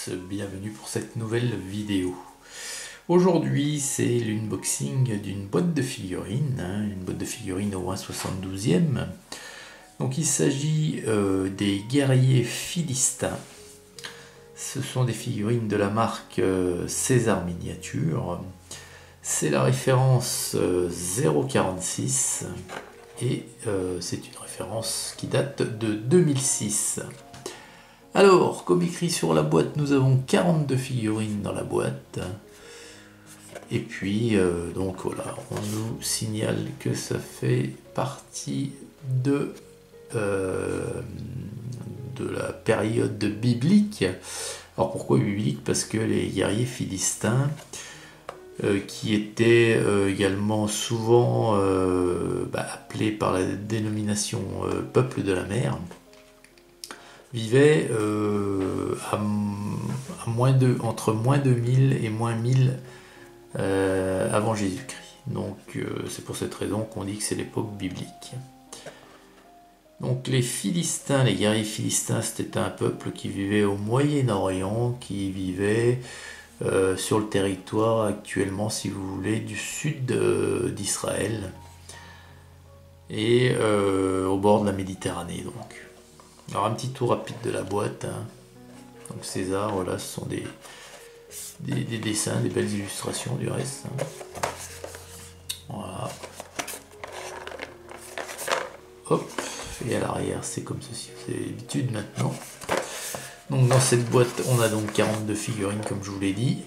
tous, bienvenue pour cette nouvelle vidéo. Aujourd'hui c'est l'unboxing d'une boîte de figurines, une boîte de figurines au 1/72e. Donc il s'agit des guerriers philistins. Ce sont des figurines de la marque César Miniature. C'est la référence 046 et c'est une référence qui date de 2006. Alors, comme écrit sur la boîte, nous avons 42 figurines dans la boîte. Et puis, donc voilà, on nous signale que ça fait partie de la période biblique. Alors pourquoi biblique? Parce que les guerriers philistins, qui étaient également souvent appelés par la dénomination peuple de la mer, vivaient entre moins 2000 et moins 1000 avant Jésus-Christ. Donc c'est pour cette raison qu'on dit que c'est l'époque biblique. Donc les Philistins, les guerriers philistins, c'était un peuple qui vivait au Moyen-Orient, qui vivait sur le territoire actuellement, si vous voulez, du sud d'Israël et au bord de la Méditerranée. Donc. Alors un petit tour rapide de la boîte. Donc César, voilà, ce sont des dessins, des belles illustrations du reste. Voilà. Hop, et à l'arrière c'est comme ceci, c'est l'habitude maintenant. Donc dans cette boîte on a donc 42 figurines comme je vous l'ai dit.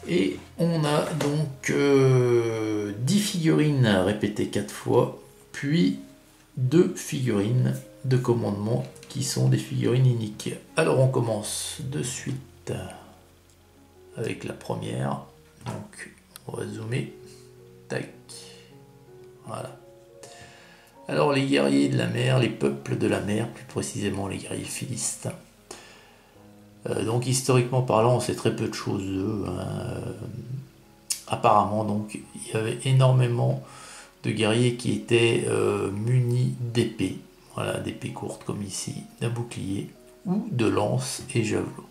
Et on a donc 10 figurines répétées 4 fois, puis 2 figurines de commandement qui sont des figurines uniques. Alors on commence de suite avec la première. Donc on va zoomer. Tac. Voilà. Alors les guerriers de la mer, les peuples de la mer, plus précisément les guerriers philistins. Donc historiquement parlant, on sait très peu de choses d'eux. Apparemment, donc, il y avait énormément de guerriers qui étaient munis d'épées. Voilà, d'épées courtes comme ici, d'un bouclier ou de lances et javelots.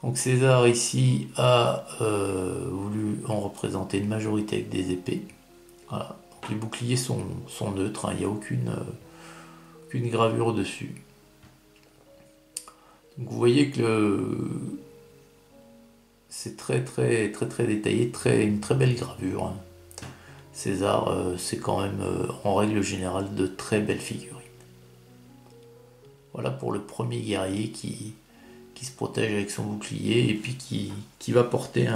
Donc César ici a voulu en représenter une majorité avec des épées. Voilà. Donc, les boucliers sont neutres, il n'y a aucune gravure dessus. Donc vous voyez que c'est très détaillé, une très belle gravure. César, c'est quand même en règle générale de très belles figurines. Voilà pour le premier guerrier qui se protège avec son bouclier et puis qui va porter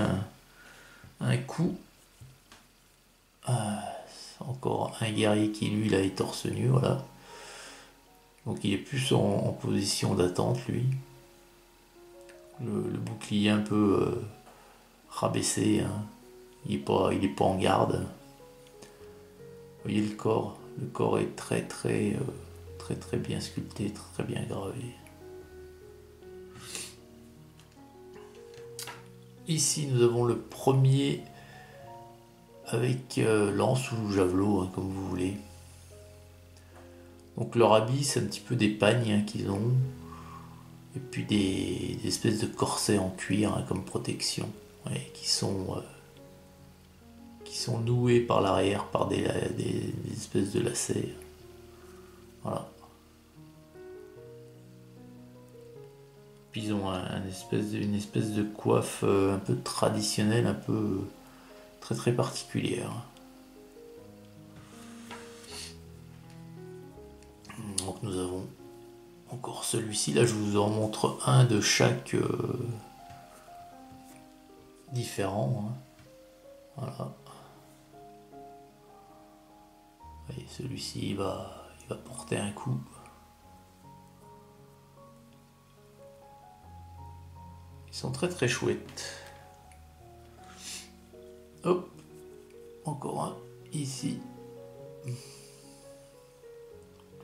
un coup. Encore un guerrier qui lui là est torse nu, voilà. Donc il est plus en position d'attente lui. Le bouclier un peu rabaissé, il est pas en garde. Vous voyez le corps est très bien sculpté, très bien gravé. Ici nous avons le premier avec lance ou javelot, comme vous voulez. Donc leur habit c'est un petit peu des pagnes qu'ils ont, et puis des espèces de corsets en cuir comme protection, qui sont noués par l'arrière par des espèces de lacets. Voilà. Puis ils ont une espèce de coiffe un peu traditionnelle, un peu très particulière. Donc nous avons encore celui-ci. Là je vous en montre un de chaque différent. Voilà. Et celui-ci il va porter un coup. Ils sont très chouettes. Hop, encore un ici.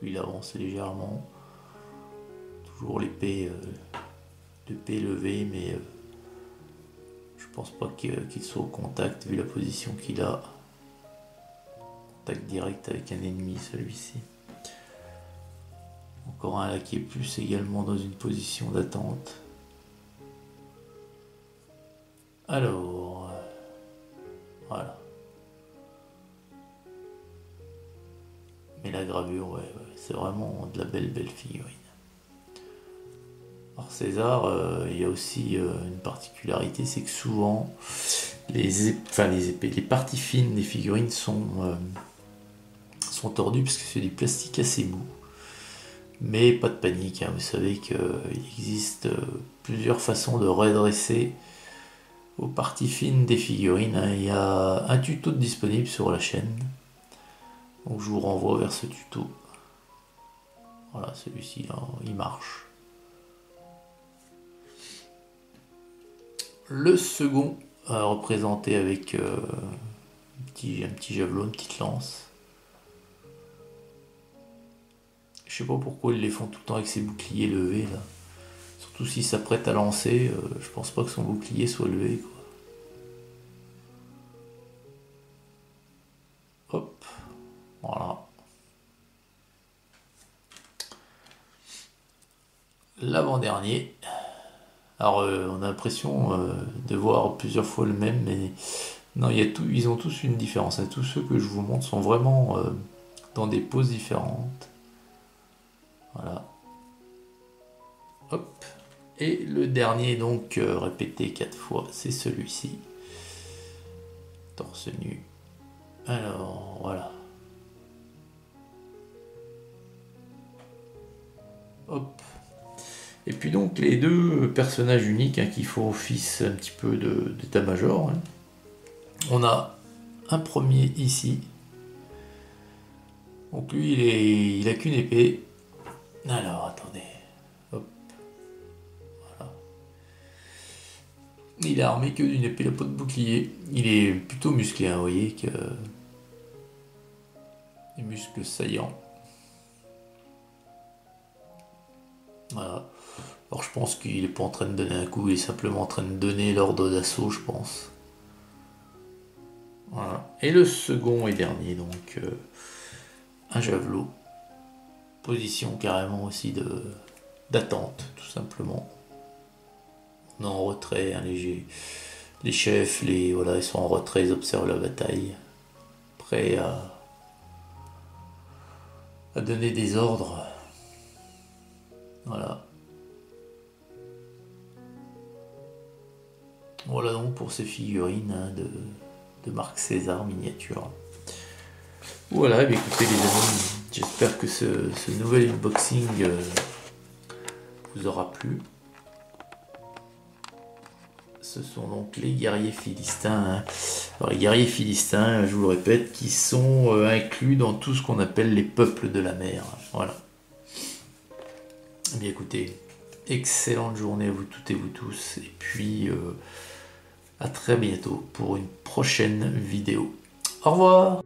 Lui il avance légèrement. Toujours l'épée levée, mais je pense pas qu'il soit au contact vu la position qu'il a. Contact direct avec un ennemi celui-ci. Encore un là qui est plus également dans une position d'attente. Alors, voilà. Mais la gravure, ouais, c'est vraiment de la belle figurine. Alors César, il y a aussi une particularité, c'est que souvent les parties fines des figurines sont tordues parce que c'est du plastique assez mou. Mais pas de panique, hein, vous savez qu'il existe plusieurs façons de redresser aux parties fines des figurines, hein. Il y a un tuto disponible sur la chaîne, donc je vous renvoie vers ce tuto. Voilà, celui-ci, il marche. Le second, représenté avec un petit javelot, une petite lance. Je sais pas pourquoi ils les font tout le temps avec ses boucliers levés là. Surtout s'il s'apprête à lancer, je pense pas que son bouclier soit levé, quoi. Hop, voilà. L'avant-dernier. Alors on a l'impression de voir plusieurs fois le même, mais non, ils ont tous une différence, hein. Tous ceux que je vous montre sont vraiment dans des poses différentes. Voilà. Hop. Et le dernier, donc répété 4 fois, c'est celui-ci. Torse nu. Alors, voilà. Hop. Et puis donc les deux personnages uniques, hein, qui font office un petit peu d'état-major, hein. On a un premier ici. Donc lui, il a qu'une épée. Alors, attendez. Hop. Voilà. Il est armé que d'une épée, il n'a pas de bouclier. Il est plutôt musclé, hein, vous voyez que des muscles saillants. Voilà. Alors je pense qu'il est pas en train de donner un coup, il est simplement en train de donner l'ordre d'assaut, je pense. Voilà. Et le second et dernier, donc un javelot. Position carrément aussi d'attente, tout simplement. On est en retrait, hein, les chefs, voilà, ils sont en retrait, ils observent la bataille, prêts à donner des ordres. Voilà. Voilà donc pour ces figurines, hein, de marque César miniature. Voilà, bien écoutez les amis, j'espère que ce nouvel unboxing vous aura plu. Ce sont donc les guerriers philistins, hein. Alors les guerriers philistins, je vous le répète, qui sont inclus dans tout ce qu'on appelle les peuples de la mer. Voilà. Bien écoutez, excellente journée à vous toutes et vous tous, et puis à très bientôt pour une prochaine vidéo. Au revoir!